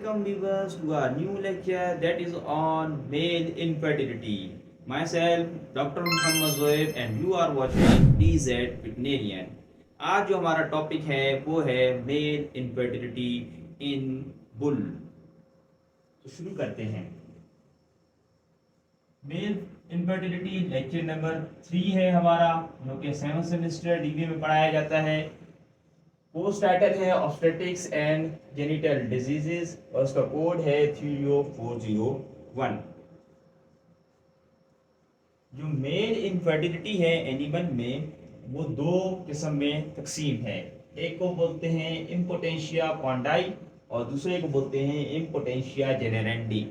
welcome viewers to our new lecture that is on male infertility. Myself, Dr. Muhammad Zoeb and you are watching DZ Veterinarian. आज जो हमारा topic है वो है male infertility इन bull. तो शुरू करते हैं। मेल इनफर्टिलिटी लेक्चर नंबर 3 है हमारा, जो कि 7th सेमेस्टर डीबी में पढ़ाया जाता है। पोस्ट टाइटल है ऑब्स्टेट्रिक्स एंड जेनिटल डिजीजेस और उसका कोड है 30401। जो मेल इनफर्टिलिटी है एनिमल में वो दो किस्म में तकसीम है। एक को बोलते हैं इम्पोटेंशिया क्वांडाई और दूसरे को बोलते हैं इम्पोटेंशिया जेनेरेंडी।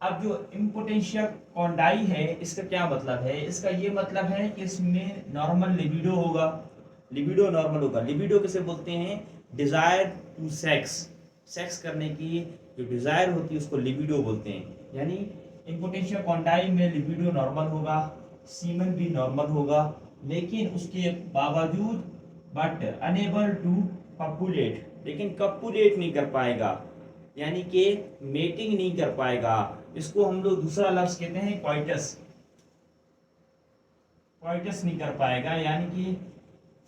अब जो इम्पोटेंशिया क्वांडाई है इसका क्या मतलब है? इसका ये मतलब है कि इसमें नॉर्मल लिबिडो होगा, लिबिडो नॉर्मल होगा। लिबिडो किसे बोलते हैं? डिजायर टू सेक्स, सेक्स करने की जो डिजायर होती है उसको लिबिडो बोलते हैं। यानी इम्पोटेंशिया क्वांडाई में लिबिडो नॉर्मल होगा, सीमन भी नॉर्मल होगा, लेकिन उसके बावजूद बट अनेबल टू कपुलेट, लेकिन कपुलेट नहीं कर पाएगा, यानी कि मेटिंग नहीं कर पाएगा। इसको हम लोग दूसरा लफ्ज कहते हैं क्वाइटस, क्वाइटस नहीं कर पाएगा, यानी कि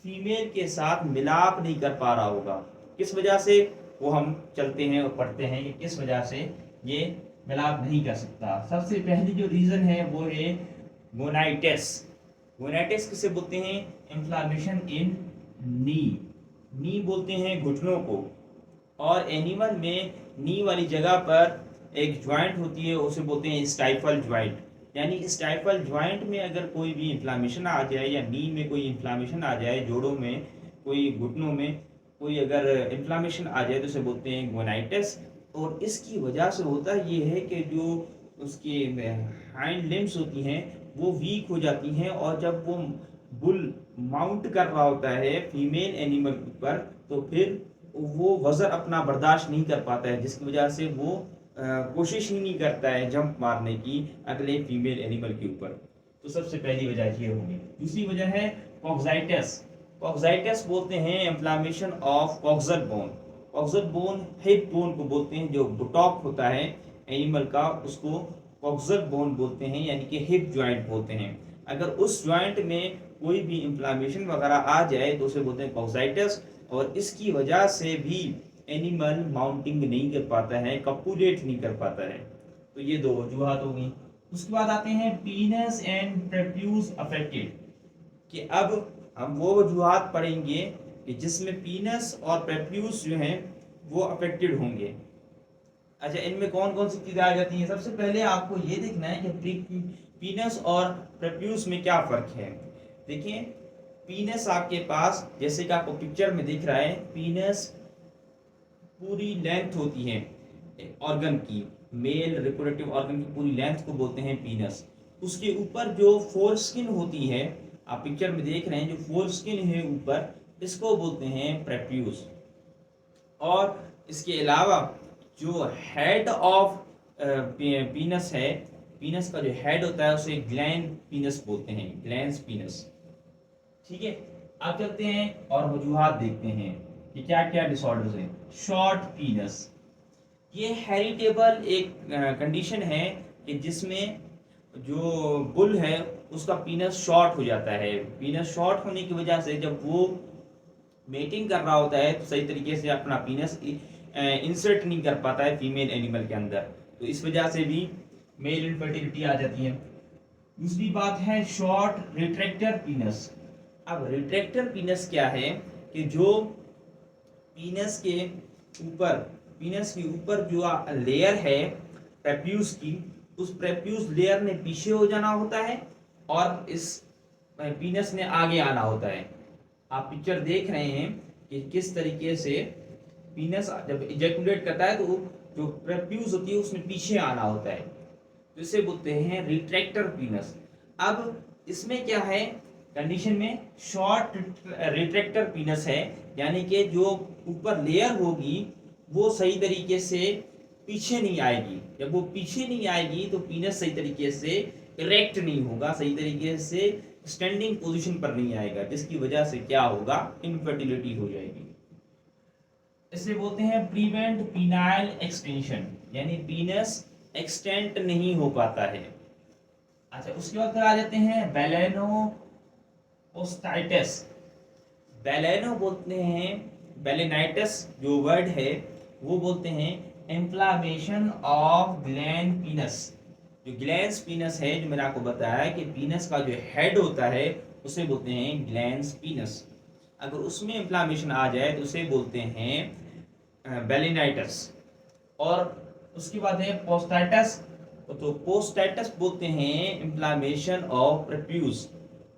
फीमेल के साथ मिलाप नहीं कर पा रहा होगा। किस वजह से? वो हम चलते हैं और पढ़ते हैं कि किस वजह से ये मिलाप नहीं कर सकता। सबसे पहली जो रीजन है वो है गोनाइटिस। गोनाइटिस किसे बोलते हैं? इन्फ्लामेशन इन नी, नी बोलते हैं घुटनों को। और एनिमल में नी वाली जगह पर एक ज्वाइंट होती है, उसे बोलते हैं स्टाइफल ज्वाइंट। यानी स्टाइफल ज्वाइंट में अगर कोई भी इन्फ्लामेशन आ जाए या नी में कोई इन्फ्लामेशन आ जाए, जोड़ों में कोई, घुटनों में कोई अगर इन्फ्लामेशन आ जाए तो उसे बोलते हैं गोनाइटिस। और इसकी वजह से होता ये है कि जो उसकी हाइंड लिम्स होती हैं वो वीक हो जाती हैं, और जब वो बुल माउंट कर रहा होता है फीमेल एनिमल पर तो फिर वो वजन अपना बर्दाश्त नहीं कर पाता है, जिसकी वजह से वो कोशिश ही नहीं करता है जंप मारने की अगले फीमेल एनिमल के ऊपर। तो सबसे पहली वजह ये होगी। दूसरी वजह है कॉक्साइटिस। कॉक्साइटिस बोलते हैं inflammation of coxal bone. Coxal bone hip bone को बोलते हैं, जो बुटॉक होता है एनिमल का उसको कॉक्सल बोन बोलते हैं, यानी कि हिप ज्वाइंट बोलते हैं। अगर उस ज्वाइंट में कोई भी इन्फ्लामेशन वगैरह आ जाए तो उसे बोलते हैं कॉक्साइटिस, और इसकी वजह से भी एनिमल माउंटिंग नहीं कर पाता है, कपुलेट नहीं कर पाता है। तो ये दो वजूहत हो गई। उसके बाद आते हैं पीनस एंड प्रेप्यूस अफेक्टेड, कि अब हम वो वजूहत पढ़ेंगे कि जिसमें पीनस और प्रेप्यूस जो हैं वो अफेक्टेड होंगे। अच्छा, इनमें कौन कौन सी चीज़ें आ जाती हैं? सबसे पहले आपको ये देखना है कि पीनस और प्रेप्यूस में क्या फ़र्क है। देखिए, पीनस आपके पास जैसे कि आपको पिक्चर में दिख रहा है, पीनस पूरी लेंथ होती है ऑर्गन की, मेल रिप्रोडक्टिव ऑर्गन की पूरी लेंथ को बोलते हैं पीनस। उसके ऊपर जो फोर स्किन होती है, आप पिक्चर में देख रहे हैं, जो फोर स्किन है ऊपर, इसको बोलते हैं प्रेप्यूस। और इसके अलावा जो हेड ऑफ पीनस है, पीनस का जो हेड होता है उसे ग्लैंड पीनस बोलते हैं, ग्लैंड पीनस। ठीक है, अब चलते हैं और वजूहात देखते हैं कि क्या क्या डिसऑर्डर्स हैं। शॉर्ट पीनस, ये हेरिटेबल एक कंडीशन है कि जिसमें जो बुल है उसका पीनस शॉर्ट हो जाता है। पीनस शॉर्ट होने की वजह से जब वो मेटिंग कर रहा होता है तो सही तरीके से अपना पीनस इंसर्ट नहीं कर पाता है फीमेल एनिमल के अंदर, तो इस वजह से भी मेल इनफर्टिलिटी आ जाती है। दूसरी बात है शॉर्ट रिट्रैक्टर पीनस। अब रिट्रैक्टर पीनस क्या है कि जो पीनस के ऊपर जो लेयर है प्रेप्यूस की, उस प्रेप्यूस लेयर ने पीछे हो जाना होता है और इस पीनस ने आगे आना होता है। आप पिक्चर देख रहे हैं कि किस तरीके से पीनस जब इजैकुलेट करता है तो जो प्रेप्यूस होती है उसमें पीछे आना होता है, तो इसे बोलते हैं रिट्रैक्टर पीनस। अब इसमें क्या है कंडीशन में? शॉर्ट रिट्रैक्टर पीनस है, यानी कि जो ऊपर लेयर होगी वो सही तरीके से पीछे नहीं आएगी। जब वो पीछे नहीं आएगी तो पीनस सही तरीके से इरेक्ट नहीं होगा, सही तरीके से स्टैंडिंग पोजीशन पर नहीं आएगा, जिसकी वजह से क्या होगा? इनफर्टिलिटी हो जाएगी। इसे बोलते हैं प्रिवेंट पीनाइल एक्सटेंशन, यानी पीनस एक्सटेंट नहीं हो पाता है। अच्छा, उसके बाद फिर आ जाते हैं बेलेनोपोस्टाइटिस। बेलेनो बोलते हैं, बेलेनाइटिस जो वर्ड है वो बोलते हैं इंफ्लामेशन ऑफ ग्लैंड पीनस। जो ग्लैंड पीनस है, जो मैंने आपको बताया कि पीनस का जो हेड होता है उसे बोलते हैं ग्लैंड पीनस। अगर उसमें इंफ्लामेशन आ जाए तो उसे बोलते हैं बेलिनाइटिस। और उसके बाद है पोस्टाइटिस। तो पोस्टाइटिस बोलते हैं इंफ्लामेशन ऑफ प्रेप्यूस।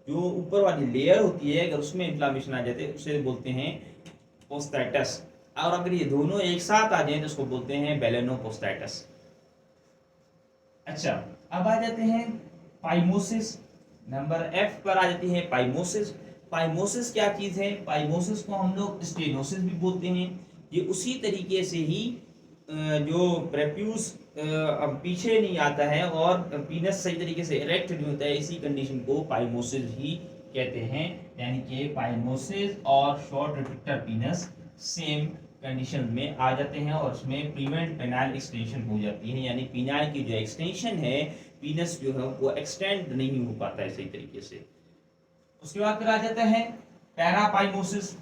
जो ऊपर वाली लेयर होती है अगर उसमें इंफ्लामेशन आ जाते हैं उसे बोलते हैं पोस्टाइटिस। और अगर ये दोनों एक साथ आ जाए तो उसको बोलते हैं बेलेनोपोस्टाइटिस। अच्छा, अब आ जाते हैं पाइमोसिस। नंबर एफ पर आ जाती है पाइमोसिस। पाइमोसिस क्या चीज है? पाइमोसिस को हम लोग स्टेनोसिस भी बोलते हैं। ये उसी तरीके से ही जो प्रेप्यूस अब पीछे नहीं आता है और पीनस सही तरीके से इरेक्ट नहीं होता है, इसी कंडीशन को पाइमोसिस ही कहते हैं। यानी कि पाइमोसिस और शॉर्ट रिट्रैक्टर पीनस सेम कंडीशन में आ जाते हैं और उसमें प्रीवेंट पेनाइल एक्सटेंशन हो जाती है, यानी पीनाइल की जो एक्सटेंशन है, पीनस जो है वो एक्सटेंड नहीं हो पाता है सही तरीके से। उसके बाद फिर आ जाता है पैरापाइमोसिस।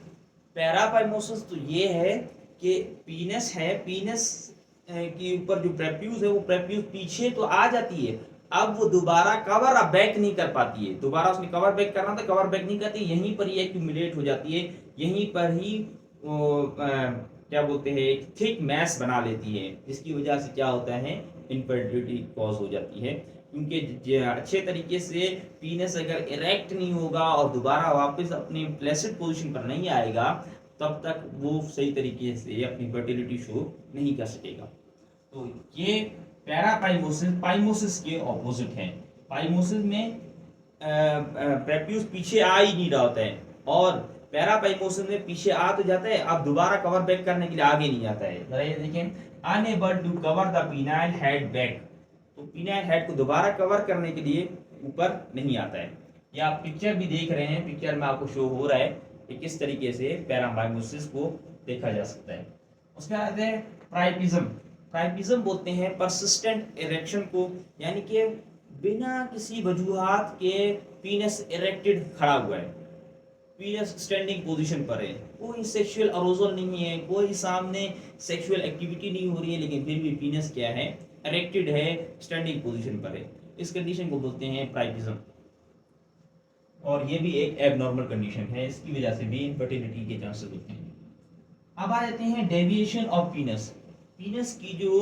पैरापाइमोसिस तो ये है कि पीनस है, पीनस के ऊपर जो प्रेप्यूस है वो प्रेप्यूस पीछे तो आ जाती है, अब वो दोबारा कवर बैक नहीं कर पाती है। दोबारा उसने कवर बैक करना था, कवर बैक नहीं करती, यहीं पर ही एक्यूमुलेट हो जाती है, यहीं पर ही क्या बोलते हैं एक थिक मैस बना लेती है, जिसकी वजह से क्या होता है इनफर्टिलिटी कॉज हो जाती है। क्योंकि अच्छे तरीके से पीनस अगर इरेक्ट नहीं होगा और दोबारा वापस अपनी प्लेसिड पोजीशन पर नहीं आएगा तब तक वो सही तरीके से अपनी फर्टिलिटी शो नहीं कर सकेगा। तो ये पैरापाइमोसिस पाइमोसिस के ऑपोजिट है। पाइमोसिस में प्रेप्यूस पीछे आ ही नहीं रहा होता है और पैरापाइमोसिस में पीछे आ तो जाता है, अब दोबारा कवर बैक करने के लिए आगे नहीं आता है। जरा ये देखें, unable to cover the penile head back. तो पीनाइल हेड को दोबारा कवर करने के लिए ऊपर नहीं आता है। ये आप पिक्चर भी देख रहे हैं, पिक्चर में आपको शो हो रहा है कि किस तरीके से पैरापाइमोसिस को देखा जा सकता है। उसके बाद है प्राइपिज्म। प्राइपिज्म बोलते हैं परसिस्टेंट इरेक्शन को, यानी कि बिना किसी वजूहात के पीनस इरेक्टेड खड़ा हुआ है, पीनस स्टैंडिंग पोजीशन पर है, कोई सेक्सुअल अरोजल नहीं है, कोई सामने सेक्सुअल एक्टिविटी नहीं हो रही है, लेकिन फिर भी पीनस क्या है इरेक्टेड है, स्टैंडिंग पोजीशन पर है। इस कंडीशन को बोलते हैं प्राइपिज्म और ये भी एक एबनॉर्मल कंडीशन है, इसकी वजह से भी इनफर्टिलिटी के चांसेस होते हैं। अब आ जाते हैं डेविएशन ऑफ पीनस। पीनस की जो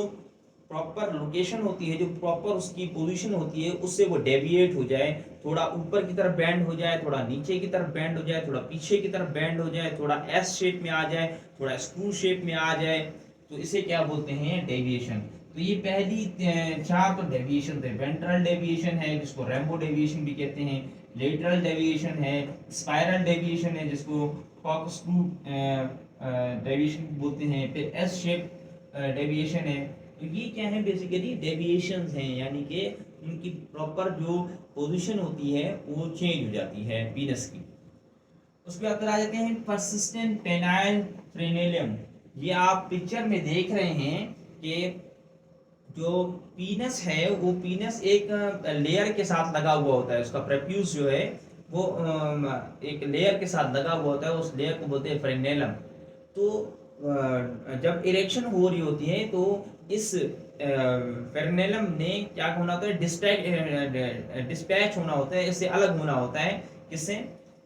प्रॉपर लोकेशन होती है, जो प्रॉपर उसकी पोजीशन होती है, उससे वो डेविएट हो जाए, थोड़ा ऊपर की तरफ बैंड हो जाए, थोड़ा नीचे की तरफ बैंड हो जाए, थोड़ा पीछे की तरफ बैंड हो जाए, थोड़ा एस शेप में आ जाए, थोड़ा स्क्रू शेप में आ जाए, तो इसे क्या बोलते हैं डेविएशन। तो ये पहली चार तो डेविएशन थे। वेंट्रल डेविएशन है जिसको रैम्बो डेविएशन भी कहते हैं, लेटरल डेविएशन है, स्पाइरल डेविएशन है जिसको कॉर्कस्क्रू डेविएशन बोलते हैं, फिर एस शेप डेविएशन है। तो ये क्या है बेसिकली डेविएशंस हैं, यानी कि उनकी प्रॉपर जो पोजीशन होती है वो चेंज हो जाती है पीनस की। उसके बाद आ जाते हैं परसिस्टेंट पेनाइल फ्रेनेलियम। ये आप पिक्चर में देख रहे हैं कि जो पीनस है वो पीनस एक लेयर के साथ लगा हुआ होता है, उसका प्रेप्यूस जो है वो एक लेयर के साथ लगा हुआ होता है, उस लेयर को बोलते हैं फ्रेनेलम। तो जब इरेक्शन हो रही होती है तो इस फ्रेनेलम ने क्या होना होता है डिस्पैच होना होता है, इससे अलग होना होता है, किससे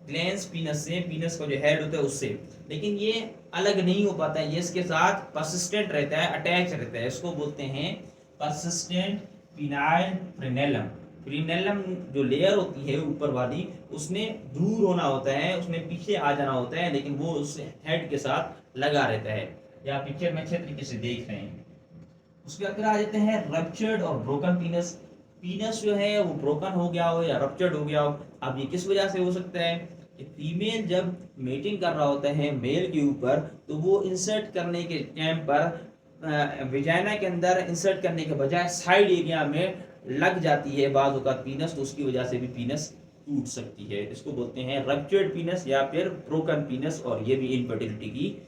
ग्लैंस पीनस से, पीनस का जो हेड होता है उससे, लेकिन ये अलग नहीं हो पाता है, ये इसके साथ परसिस्टेंट रहता है, अटैच रहता है। इसको बोलते हैं परसिस्टेंट पीनाइल फ्रेनेलम। फ्रेनेलम जो लेयर होती है ऊपर वाली, उसने दूर होना होता है, उसने पीछे आ जाना होता है, लेकिन वो उस हेड के साथ लगा रहता है। या पिक्चर में अच्छे तरीके से देख रहे हैं। उसके बाद आ जाते हैं रप्चर्ड और ब्रोकन पीनस। पीनस जो है वो ब्रोकन हो गया हो या रप्चर्ड हो गया हो। अब ये किस वजह से हो सकता है कि फीमेल जब मेटिंग कर रहा होता है मेल के ऊपर, तो वो इंसर्ट करने के टाइम पर विजाइना के अंदर इंसर्ट करने के बजाय साइड एरिया में लग जाती है बाज़ औक़ात पीनस, तो उसकी वजह से भी पीनस टूट सकती है। इसको बोलते हैं रप्चर्ड पीनस या फिर ब्रोकन पीनस, और ये भी इनफर्टिलिटी की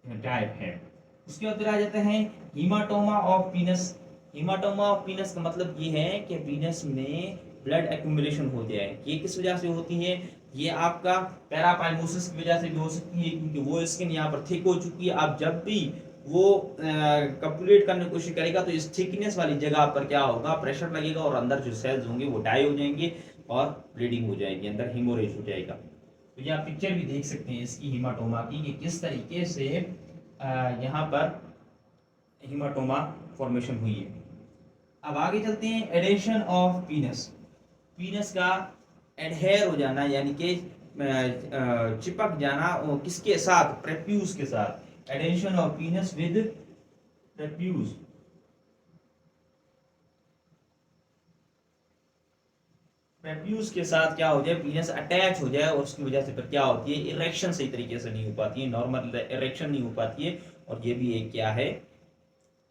टाइप है। उसके बाद आ जाता है हीमाटोमा ऑफ पीनस। हीमाटोमा ऑफ पीनस का मतलब ये है कि पीनस में ब्लड एक्यूमुलेशन हो जाए। ये किस वजह से होती है? ये आपका पैरापाइमोसिस की वजह से भी हो सकती है, क्योंकि वो स्किन यहाँ पर थिक हो चुकी है। आप जब भी वो कपुलेट करने की कोशिश करेगा तो इस थिकनेस वाली जगह पर क्या होगा, प्रेशर लगेगा और अंदर जो सेल्स होंगे वो डाई हो जाएंगे और ब्लीडिंग हो जाएगी, अंदर हीमोरेज हो जाएगा। तो ये आप पिक्चर भी देख सकते हैं इसकी हीमाटोमा की, कि किस तरीके से यहाँ पर हीमाटोमा फॉर्मेशन हुई है। अब आगे चलते हैं एडेशन ऑफ पीनस। पीनस का एडहेयर हो जाना, यानी कि चिपक जाना, किसके साथ? प्रेप्यूज के साथ। Adhesion of penis with prepuce. Prepuce के साथ क्या हो जाए, पीनस अटैच हो जाए, और उसकी वजह से फिर क्या होती है, इरेक्शन सही तरीके से नहीं हो पाती है, नॉर्मल इरेक्शन नहीं हो पाती है, और ये भी एक क्या है,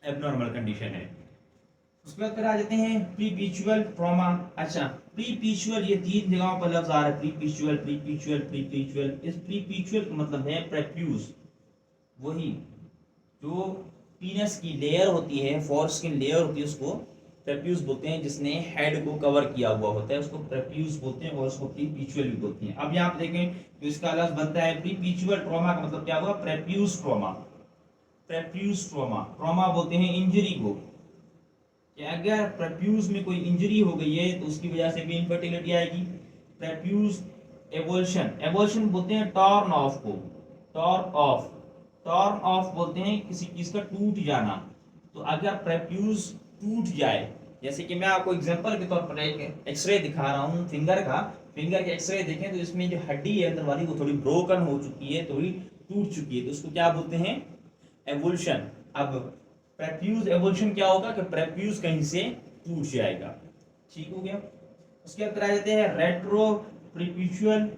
एबनॉर्मल कंडीशन है। उसके बाद फिर आ जाते हैं प्रीपीचुअल ट्रॉमा। अच्छा, प्रीपीचुअल, ये तीन जगहों पर लफ्ज आ रहा है, प्रीपीचुअल प्रीपीचुअल प्रीपीचुअल। इस प्रीपीचुअल का मतलब है प्रेप्यूज, वही जो पीनस की लेयर होती है, फोरस्किन लेयर होती है, उसको प्रेप्यूज बोलते हैं। जिसने हेड को कवर किया हुआ होता है उसको प्रेप्यूज बोलते हैं, और उसको प्रीपीचुअल भी बोलते हैं। अब यहाँ पे देखें तो इसका लफ्ज बनता है प्रीपीचुअल ट्रॉमा का मतलब क्या हुआ, प्रेप्यूज ट्रॉमा। प्रेप्यूज ट्रॉमा, ट्रॉमा बोलते हैं इंजरी को, कि अगर प्रेप्यूज में कोई इंजरी हो गई है तो उसकी वजह से भी इनफर्टिलिटी आएगी। प्रेप्यूज एवोल्यूशन, एवोल्यूशन बोलते हैं टॉर्न ऑफ को, टॉर्न ऑफ, टॉर्न ऑफ बोलते हैं किसी चीज का टूट जाना। तो अगर प्रेप्यूज टूट जाए, जैसे कि मैं आपको एग्जांपल के तौर पर एक एक्सरे दिखा रहा हूँ फिंगर का, फिंगर के एक्सरे देखें तो इसमें जो हड्डी है अंदर वाली वो थोड़ी ब्रोकन हो चुकी है, थोड़ी टूट चुकी है, तो उसको क्या बोलते हैं, एवोल्यूशन। अब प्रेप्यूज एवोल्यूशन क्या होगा कि प्रेप्यूज कहीं से टूट जाएगा। ठीक हो गया। उसके बाद आ जाते हैं रेट्रो प्रीप्यूचुअल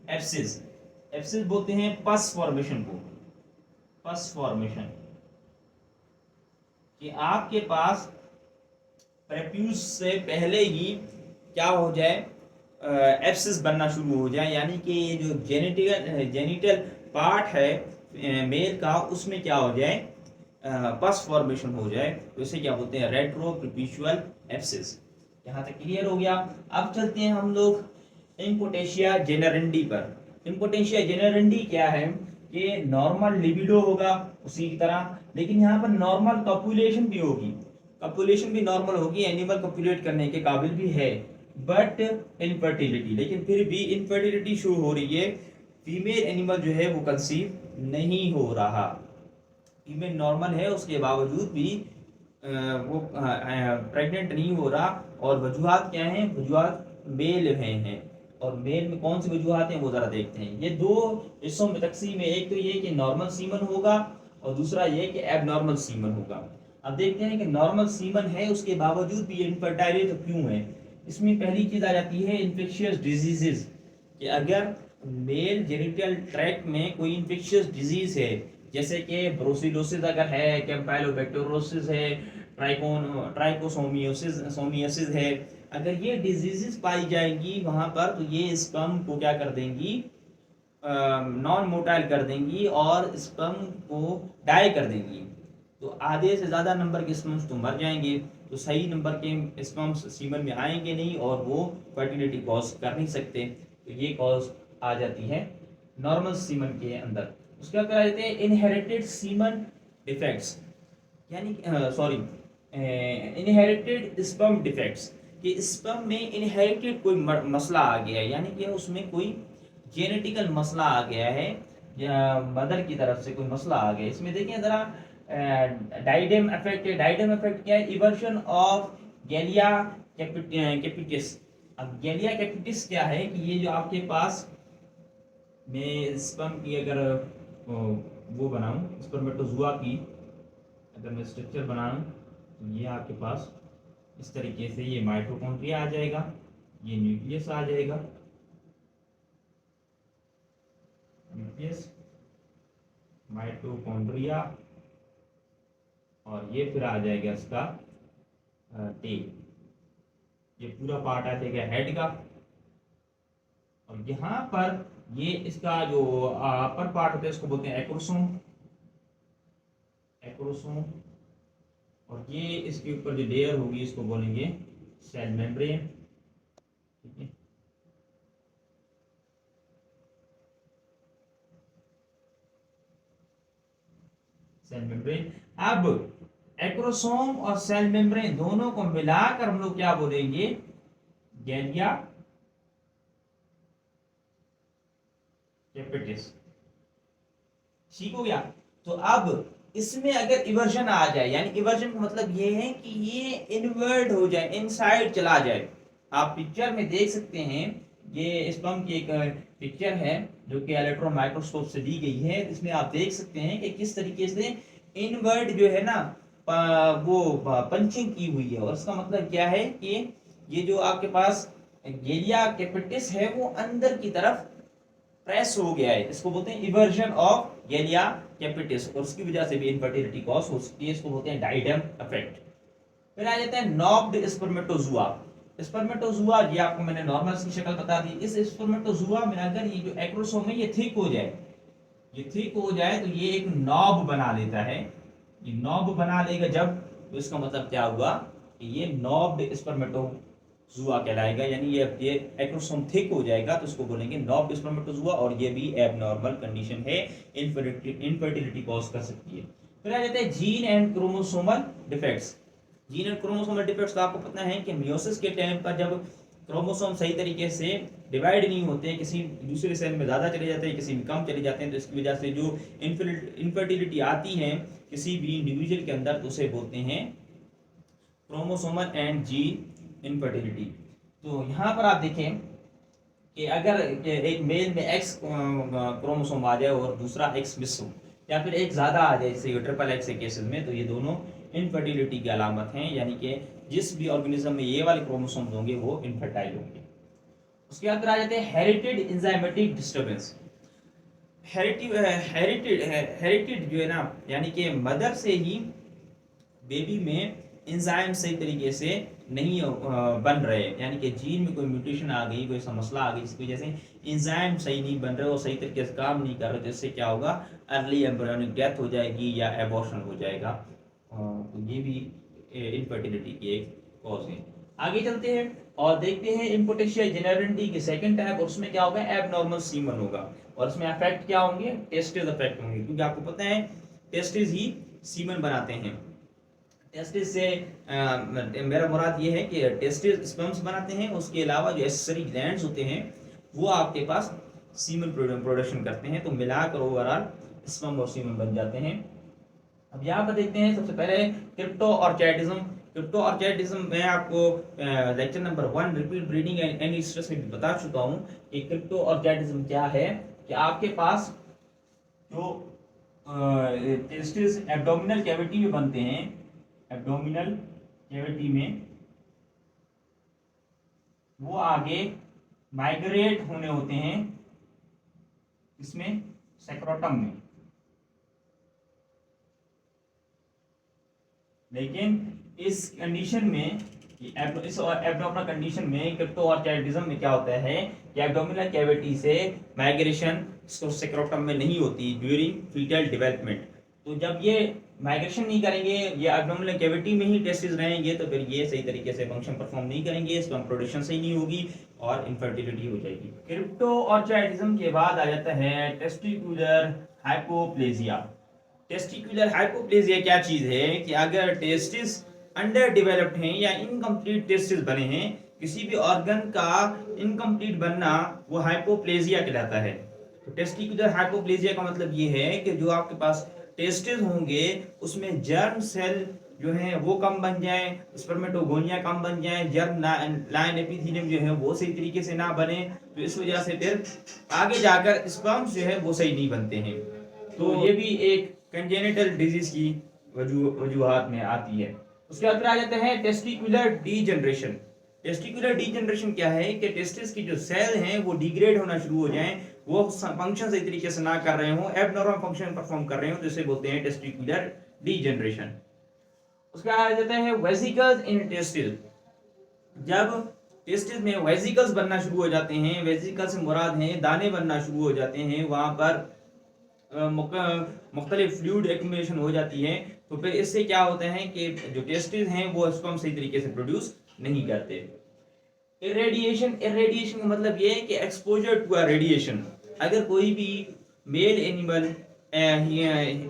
एब्सिस। एब्सिस बोलते हैं पस फॉर्मेशन को, पस फॉर्मेशन, कि आपके पास प्रेप्यूज से पहले ही क्या हो जाए, एब्सिस बनना शुरू हो जाए, यानी कि ये जो जेनिटल पार्ट है मेल का, उसमें क्या हो जाए, पस फॉर्मेशन हो जाए, तो इसे क्या बोलते हैं, रेट्रो प्रीप्यूचुअल एब्सिस। यहाँ तक क्लियर हो गया। अब चलते हैं हम लोग इम्पोटेशिया जेनेरेंडी पर। इम्पोटेशिया जेनेरेंडी क्या है, कि नॉर्मल लिबिडो होगा उसी की तरह, लेकिन यहाँ पर नॉर्मल कॉपुलेशन भी होगी, कॉपुलेशन भी नॉर्मल होगी, एनिमल कॉपुलेट करने के काबिल भी है, बट इनफर्टिलिटी, लेकिन फिर भी इनफर्टिलिटी शो हो रही है, फीमेल एनिमल जो है वो कंसीव नहीं हो रहा, फीमेल नॉर्मल है उसके बावजूद भी वो प्रेग्नेंट नहीं हो रहा। और वजूहात क्या हैं, वजूहात मेल हैं, और मेल में कौन सी वजूहात हैं वो जरा देखते हैं। ये दो हिस्सों में तकसीम है, एक तो ये कि नॉर्मल सीमन होगा और दूसरा ये कि एबनॉर्मल सीमन होगा। अब देखते हैं कि नॉर्मल सीमन है उसके बावजूद भी ये इनफर्टाइल तो क्यों है। इसमें पहली चीज आ जाती है इन्फेक्शियस डिजीजेस, कि अगर मेल जेनिटल ट्रैक्ट में कोई इन्फेक्शियस डिजीज है, जैसे कि ब्रोसिलोसिस अगर है, कैम्पाइलोबैक्टीरियोसिस है, ट्राइकोसोमियोसिस है, अगर ये डिजीजेस पाई जाएंगी वहां पर, तो ये स्पर्म को क्या कर देंगी, नॉन मोटाइल कर देंगी और स्पर्म को डाई कर देंगी। तो आधे से ज़्यादा नंबर के स्पर्म्स तो मर जाएंगे, तो सही नंबर के स्पर्म्स सीमन में आएंगे नहीं और वो फर्टिलिटी कॉज कर नहीं सकते, तो ये कॉज आ जाती है नॉर्मल सीमन के अंदर। उसके बाद कह जाते हैं इनहेरिटेड सीमन डिफेक्ट्स, यानी सॉरी इनहेरिटेड स्पर्म डिफेक्ट्स, कि स्पर्म में इनहेरिटेड कोई मसला आ गया है, यानी कि उसमें कोई जेनेटिकल मसला आ गया है, या मदर की तरफ से कोई मसला आ गया। इसमें देखिए जरा डाइडेम इफेक्ट है। डाइडेम इफेक्ट क्या है, इवर्शन ऑफ गैलिया कैपिटिस। अब गैलिया कैपिटिस क्या है, कि ये जो आपके पास मैं स्पर्म की अगर वो बनाऊं, स्पर्मेटोजुआ की अगर मैं स्ट्रक्चर बनाऊं, तो ये आपके पास इस तरीके से ये माइटोकॉन्ड्रिया आ जाएगा, ये न्यूक्लियस आ जाएगा, न्यूक्लियस, माइटोकॉन्ड्रिया, और ये फिर आ जाएगा इसका टेल। ये पूरा पार्ट आ जाएगा हेड का, और यहाँ पर ये इसका जो अपर पार्ट होता है इसको बोलते हैं एक्रोसोम, एक्रोसोम, और ये इसके ऊपर जो लेयर होगी इसको बोलेंगे सेल मेम्ब्रेन। ठीक है, सेल मेम्ब्रेन। अब एक्रोसोम और सेल मेम्ब्रेन दोनों को मिलाकर हम लोग क्या बोलेंगे, गैलिया कैपिटिस। ठीक हो गया। तो अब इसमें अगर इवर्जन आ जाए, यानी इवर्जन का मतलब ये है कि ये इनवर्ट हो जाए, इनसाइड चला जाए। आप पिक्चर में देख सकते हैं, ये स्पर्म की एक पिक्चर है जो कि इलेक्ट्रॉन माइक्रोस्कोप से ली गई है। इसमें आप देख सकते हैं कि किस तरीके से इनवर्ट जो है ना वो पंचिंग की हुई है। और इसका मतलब क्या है कि ये जो आपके पास गेलिया कैपिटिस है वो अंदर की तरफ प्रेस हो गया है। इसको बोलते हैं इवर्जन ऑफ गेलिया कैपिटिस, और उसकी वजह से भी इनफर्टिलिटी कॉज हो सकती है। इसको बोलते हैं डाइडम इफेक्ट। फिर आ जाता है नॉक्ड स्पर्मेटोजुआ। स्पर्मेटोजुआ ये आपको मैंने नॉर्मल की शक्ल बता दी। इस स्पर्मेटोजुआ में अगर ये जो एक्रोसोम है ये थिक हो जाए, ये थिक हो जाए तो ये एक नॉब बना लेता है। ये नॉब बना लेगा जब, तो इसका मतलब क्या हुआ कि ये नॉब्ड स्पर्मेटोजुआ कहलाएगा। यानी ये एक्रोसोम थिक हो जाएगा तो उसको बोलेंगे नॉब्ड स्पर्मेटोजुआ, और ये भी एबनॉर्मल कंडीशन है, इनफर्टिलिटी कॉज कर सकती है। फिर आ जाते हैं gene and chromosomal defects. Gene and chromosomal defects तो आपको पता है कि मियोसिस के टाइम पर जब क्रोमोसोम सही तरीके से डिवाइड नहीं होते, किसी दूसरे सेल में ज़्यादा चले जाते हैं, किसी में कम चले जाते हैं, तो इसकी वजह से जो इनफर्टिलिटी आती है किसी भी इंडिविजुअल के अंदर, तो उसे बोलते हैं क्रोमोसोमल एंड जीन इनफर्टिलिटी। तो यहाँ पर आप देखें कि अगर एक मेल में एक्स क्रोमोसोम आ जाए और दूसरा एक्स मिस हो, या फिर एक ज़्यादा आ जाए जैसे ट्रिपल एक्स के केसेस में, तो ये दोनों इनफर्टिलिटी की अलामत हैं। यानी कि जिस भी ऑर्गेनिज्म में ये वाले क्रोमोसोम्स होंगे वो इनफर्टाइल होंगे। उसके बाद आ जाते हैं हेरिटेड एंजाइमेटिक डिस्टर्बेंस। हेरिटेड जो है ना, यानी कि मदर से ही बेबी में एंजाइम सही तरीके से नहीं बन रहे, यानी कि जीन में कोई म्यूटेशन आ गई, कोई समस्या आ गई जिसकी वजह से एंजाइम सही नहीं बन रहे और सही तरीके से काम नहीं कर रहे, जिससे क्या होगा, अर्ली एम्ब्रियोनिक डेथ हो जाएगी या एबॉर्शन हो जाएगा। तो ये भी इनफर्टिलिटी की एक कॉज है। आगे चलते हैं और देखते हैं इम्पोटेंशिया जेनेरेंटी की सेकंड टाइप, और उसमें क्या होगा, एबनॉर्मल सीमन होगा। और इसमें अफेक्ट क्या होंगे, टेस्टिस अफेक्ट होंगे, क्योंकि आपको पता है टेस्टिस ही सीमन बनाते हैं। टेस्टिस से मेरा मुराद ये है कि टेस्टिस स्पर्म्स बनाते हैं, उसके अलावा जो एसेसरी ग्लैंड्स होते हैं वो आपके पास सीमन प्रोडक्शन करते हैं। तो मिलाकर ओवरऑल स्पर्म और सीमन बन जाते हैं। अब यहाँ पर देखते हैं सबसे पहले क्रिप्टो ऑर्चैडिज्म। क्रिप्टो ऑर्चैडिज्म मैं आपको lecture number 1 repeat breeding and any stress में बता चुका हूँ कि क्रिप्टो ऑर्चैडिज्म क्या है। कि आपके पास जो टेस्टिस एब्डोमिनल कैविटी में बनते हैं, एब्डोमिनल कैविटी में वो आगे माइग्रेट होने होते हैं, इसमें सेक्रोटम में। लेकिन इस कंडीशन में, इस एब्डोमिनल कंडीशन में क्रिप्टो ऑर्चैडिज्म में क्या होता है कि एब्डोमिनल कैविटी से माइग्रेशन सेक्रोटम में नहीं होती ड्यूरिंग फीटल डेवलपमेंट। तो जब ये माइग्रेशन नहीं करेंगे, ये एब्डोमिनल कैविटी में ही टेस्टिस रहेंगे, तो फिर ये सही तरीके से फंक्शन परफॉर्म नहीं करेंगे, स्पर्म प्रोडक्शन सही नहीं होगी और इनफर्टिलिटी हो जाएगी। क्रिप्टो ऑर्चैडिज्म के बाद आ जाता है टेस्टिकुलर हाइपोप्लेजिया। टेस्टिकुलर हाइपोप्लेजिया क्या चीज है कि अगर टेस्टिस अंडर डेवलप्ड हैं या इनकम्प्लीट टेस्टिस बने हैं, किसी भी ऑर्गन का इनकम्प्लीट बनना वो हाइपोप्लेजिया कहलाता है। तो टेस्टिकुलर हाइपोप्लेजिया का मतलब ये है कि जो आपके पास टेस्टिस होंगे उसमें जर्म सेल जो है वो कम बन जाए, स्पर्मेटोगोनिया कम बन जाए, जर्म लाइन एपिथेलियम जो है वो सही तरीके से ना बने, तो इस वजह से फिर आगे जाकर स्पर्म्स जो है वो सही नहीं बनते हैं। तो ये भी एक कंजेनिटल डिजीज की वजूहात में आती है। उसके बाद आ जाते हैं टेस्टिकुलर डीजनरेशन। टेस्टिकुलर डीजनरेशन क्या है कि टेस्टिस की जो सेल हैं वो डिग्रेड होना शुरू हो जाएं, वो फंक्शन सही तरीके से ना कर रहे हो, एबनॉर्मल फंक्शन परफॉर्म कर रहे हो, जिसे बोलते हैं टेस्टिकुलर डीजनरेशन। उसका आ जाता है वेसिकल्स इन टेस्टिस। जब टेस्टिस में वेसिकल्स बनना शुरू हो जाते हैं, वेसिकल्स से मुराद है दाने बनना शुरू हो जाते हैं, वहां पर मुख्तलिफ फ्लूइड एक्यूमुलेशन हो जाती है, तो फिर इससे क्या होता है कि जो टेस्टिस हैं वो स्पर्म सही तरीके से प्रोड्यूस नहीं करते। इरेडिएशन का मतलब ये है कि एक्सपोजर टू अ रेडिएशन। अगर कोई भी मेल एनिमल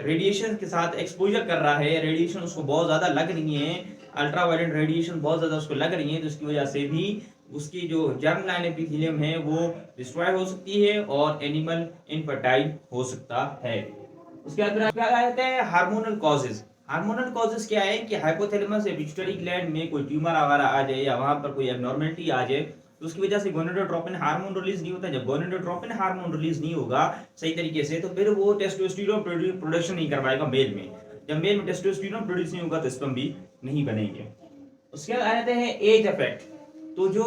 रेडिएशन के साथ एक्सपोजर कर रहा है, रेडिएशन उसको बहुत ज़्यादा लग रही है, अल्ट्रावायलेट रेडिएशन बहुत ज़्यादा उसको लग रही है, तो उसकी वजह से भी उसकी जो जर्म लाइन एपिथेलियम है वो डिस्ट्रॉय हो सकती है और एनिमल इनफर्टाइल हो सकता है। उसके बाद क्या कहते हैं हार्मोनल कॉजेज। हार्मोनल कॉजेज क्या है कि हाइपोथैलेमस या पिट्यूटरी ग्लैंड में कोई ट्यूमर वगैरह आ जाए या वहां पर कोई एबनॉर्मलिटी आ जाए, तो उसकी वजह से गोनाडोट्रोपिन हार्मोन रिलीज नहीं होता। जब गोनाडोट्रोपिन हार्मोन रिलीज नहीं होगा सही तरीके से, तो फिर वो टेस्टोस्टेरोन प्रोडक्शन नहीं कर पाएगा मेल में। जब मेल में टेस्टोस्टेरोन प्रोड्यूस नहीं होगा तो स्पर्म भी नहीं बनेंगे। उसके बाद आ जाते हैं एज इफेक्ट। तो जो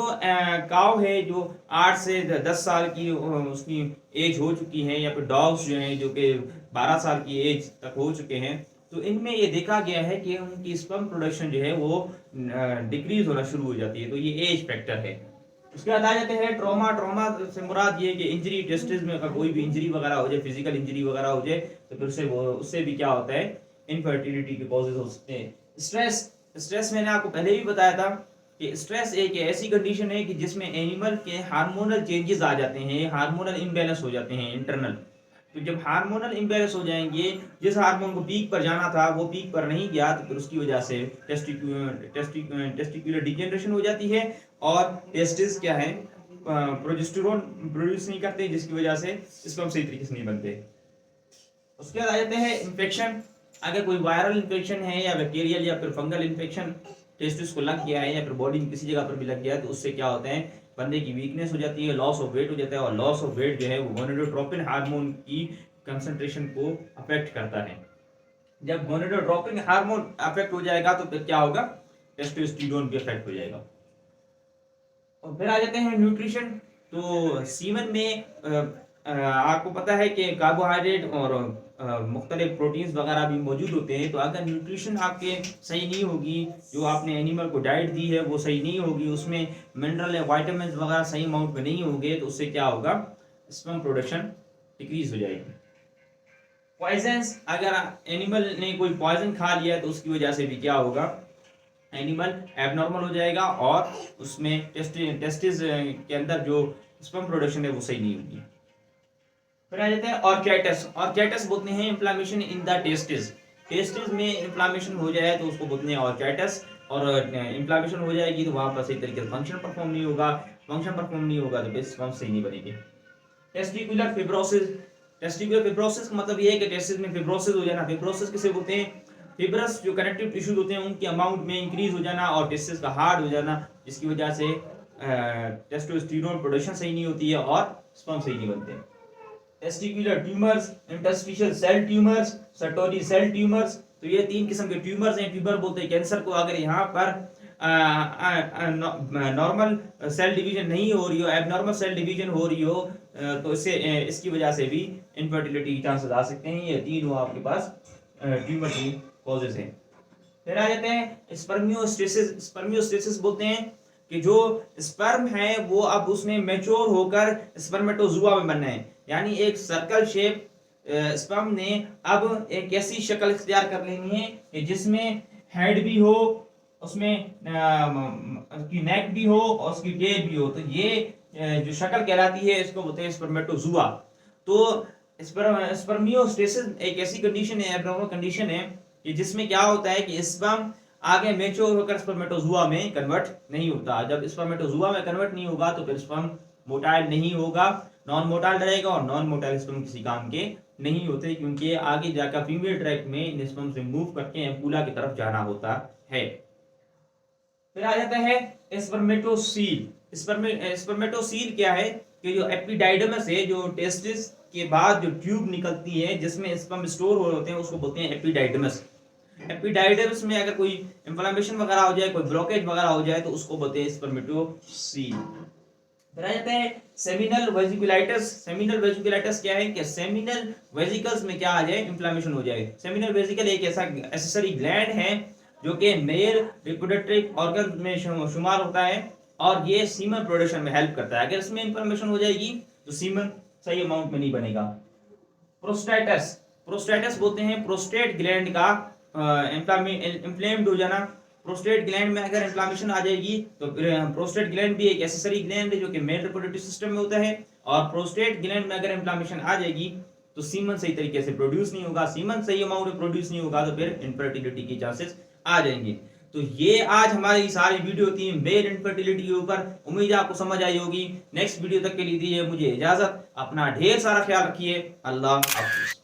काव है जो 8 से 10 साल की उसकी एज हो चुकी है, या फिर डॉग्स जो हैं जो कि 12 साल की एज तक हो चुके हैं, तो इनमें ये देखा गया है कि उनकी स्पर्म प्रोडक्शन जो है वो डिक्रीज होना शुरू हो जाती है। तो ये एज फैक्टर है। उसके बाद आ जाते हैं ट्रॉमा। ट्रॉमा से मुराद ये कि इंजरी, टेस्टिस में अगर कोई भी इंजरी वगैरह हो जाए, फिजिकल इंजरी वगैरह हो जाए, तो फिर से उससे भी क्या होता है, इनफर्टिलिटी के कॉजेज हो सकते हैं। स्ट्रेस मैंने आपको पहले भी बताया था कि स्ट्रेस एक ऐसी कंडीशन है कि जिसमें एनिमल के हार्मोनल चेंजेस आ जाते हैं, हार्मोनल इम्बैलेंस हो जाते हैं इंटरनल। तो जब हार्मोनल इम्बैलेंस हो जाएंगे, जिस हार्मोन को पीक पर जाना था वो पीक पर नहीं गया, तो फिर उसकी वजह से टेस्टिकुलर डिजेनरेशन हो जाती है और टेस्टिस क्या है, प्रोजेस्टेरोन प्रोड्यूस नहीं करते, जिसकी वजह से स्पर्म सही तरीके से नहीं बनते। उसके बाद आ जाते हैं इन्फेक्शन। अगर कोई वायरल इन्फेक्शन है या बैक्टीरियल या फिर फंगल इन्फेक्शन टेस्टिस को लग गया है या फिर बॉडी में किसी जगह पर भी लग गया है, तो उससे क्या होता है, बंदे की वीकनेस हो जाती है, लॉस ऑफ वेट हो जाता है, और लॉस ऑफ वेट जो है वो गोनाडोट्रोपिन हार्मोन की कंसंट्रेशन को अफेक्ट करता है। जब गोनाडोट्रोपिन हार्मोन अफेक्ट हो जाएगा तो फिर क्या होगा, टेस्टोस्टेरोन भी अफेक्ट हो जाएगा। और फिर आ जाते हैं न्यूट्रिशन। तो सीमन में आपको पता है कि कार्बोहाइड्रेट और मुख्तलिफ प्रोटीन्स वगैरह भी मौजूद होते हैं। तो अगर न्यूट्रिशन आपके सही नहीं होगी, जो आपने एनिमल को डाइट दी है वो सही नहीं होगी, उसमें मिनरल या वाइटामिन वगैरह सही अमाउंट में नहीं होंगे, तो उससे क्या होगा, स्पर्म प्रोडक्शन डिक्रीज हो जाएगी। पॉइजन्स, अगर एनिमल ने कोई पॉइजन खा लिया तो उसकी वजह से भी क्या होगा, एनिमल एबनॉर्मल हो जाएगा और उसमें टेस्टिस के अंदर जो स्पर्म प्रोडक्शन है वो सही नहीं होगी। फिर आ जाते हैं ऑर्चेटस। ऑर्चेटस बोलते हैं inflammation in the testis. Testis में इंफ्लेमेशन हो जाए तो उसको बोलते हैं ऑर्चेटस, और इंफ्लेमेशन हो जाएगी तो वहां पर सही तरीके से फंक्शन परफॉर्म नहीं होगा, फंक्शन परफॉर्म नहीं होगा तो स्पर्म सही नहीं बनेगी। Testicular fibrosis. टेस्टिकुलर फिब्रोसिस का मतलब ये है कि टेस्टिस में फिब्रोसिस हो जाना। फिब्रोसिस किसे बोलते हैं, फिब्रस जो कनेक्टिव टिश्यूज होते हैं उनके अमाउंट में इंक्रीज हो जाना और टेस्टिस का हार्ड हो जाना, जिसकी वजह से टेस्टोस्टेरोन प्रोडक्शन सही नहीं होती है और स्पर्म सही नहीं बनते। Testicular tumours, interstitial cell tumours, Sertoli cell tumours. तो ये 3 किस्म के ट्यूमर्स हैं। ट्यूमर बोलते हैं कैंसर को। अगर यहाँ पर नॉर्मल सेल डिवीजन नहीं हो रही हो, एबनॉर्मल सेल डिवीजन हो रही हो, तो इसकी वजह से भी इनफर्टिलिटी के चांसेस आ सकते हैं। ये तीनों आपके पास ट्यूमर की कॉजेज हैं। फिर आ जाते हैं स्पर्मियोस्टेसिस। स्पर्मियोस्टेसिस बोलते हैं कि जो स्पर्म है वो अब उसमें मैच्योर होकर स्पर्मेटोजुआ में बनना है, यानी एक सर्कल शेप स्पर्म ने अब एक ऐसी शक्ल इख्तियार कर लेनी है कि जिसमें हेड भी हो, उसमें उसकी नेक भी हो और उसकी टेल भी हो। तो ये जो शक्ल कहलाती है इसको बोलते हैं स्पर्मेटोजुआ। तो स्पर्मियोस्टेसिस एक ऐसी कंडीशन है, एब्नॉर्मल कंडीशन है कि जिसमें क्या होता है कि स्पर्म आगे मैच्योर होकर स्पर्मेटोजुआ में कन्वर्ट नहीं होता। जब स्पर्मेटोजुआ में कन्वर्ट नहीं होगा तो फिर स्पर्म मोटाइल नहीं होगा, नॉन मोटाइल रहेगा, और नॉन मोटाइल स्पर्म किसी काम के नहीं होते, क्योंकि आगे जाकर फीमेल ट्रैक में इन स्पर्म से मूव करके एम्पूला की तरफ जाना होता है। फिर आ जाता है स्पर्मेटोसील। स्पर्मेटोसील क्या है कि जो एपिडाइडमस है, जो टेस्टिस के बाद जो ट्यूब निकलती है जिसमें स्पर्म स्टोर हो होते हैं, उसको बोलते हैं एपिडाइडमस। एपिडाइडमस में अगर कोई इंफ्लेमेशन वगैरह हो जाए, कोई ब्लॉकेज वगैरह हो जाए, तो उसको बोलते हैं स्पर्मेटोसील। फिर आ जाता है सेमिनल वेजिकुलाइटिस। सेमिनल वेजिकुलाइटिस क्या है कि सेमिनल वेजिकल्स में क्या आ जाए, इंफ्लेमेशन हो जाए। सेमिनल वेजिकल एक ऐसा एक्सेसरी ग्लैंड है जो कि मेल रिप्रोडक्टिव ऑर्गन में शुमार होता है और ये सीमन प्रोडक्शन में हेल्प करता है। अगर इसमें इंफ्लेमेशन हो जाएगी तो सीमन सही अमाउंट में नहीं बनेगा। प्रोस्टेटस, प्रोस्टेटस बोलते हैं प्रोस्टेट ग्लैंड का इन्फ्लेम्ड हो जाना। प्रोस्टेट ग्लैंड में अगर इन्फ्लामेशन आ जाएगी तो प्रोस्टेट ग्लैंड भी एक एक्सेसरी ग्लैंड है जो कि मेल रिप्रोडक्टिव सिस्टम में होता है, और प्रोस्टेट ग्लैंड में अगर इन्फ्लामेशन आ जाएगी तो सीमन सही तरीके से प्रोड्यूस नहीं होगा, सीमन सही अमाउंट में प्रोड्यूस नहीं होगा तो फिर इनफर्टिलिटी की चांसेस आ जाएंगे। तो ये आज हमारी सारी वीडियो थी मेल इनफर्टिलिटी के ऊपर। उम्मीद है आपको समझ आई होगी। नेक्स्ट वीडियो तक के लिए दीजिए मुझे इजाजत। अपना ढेर सारा ख्याल रखिए। अल्लाह हाफिज।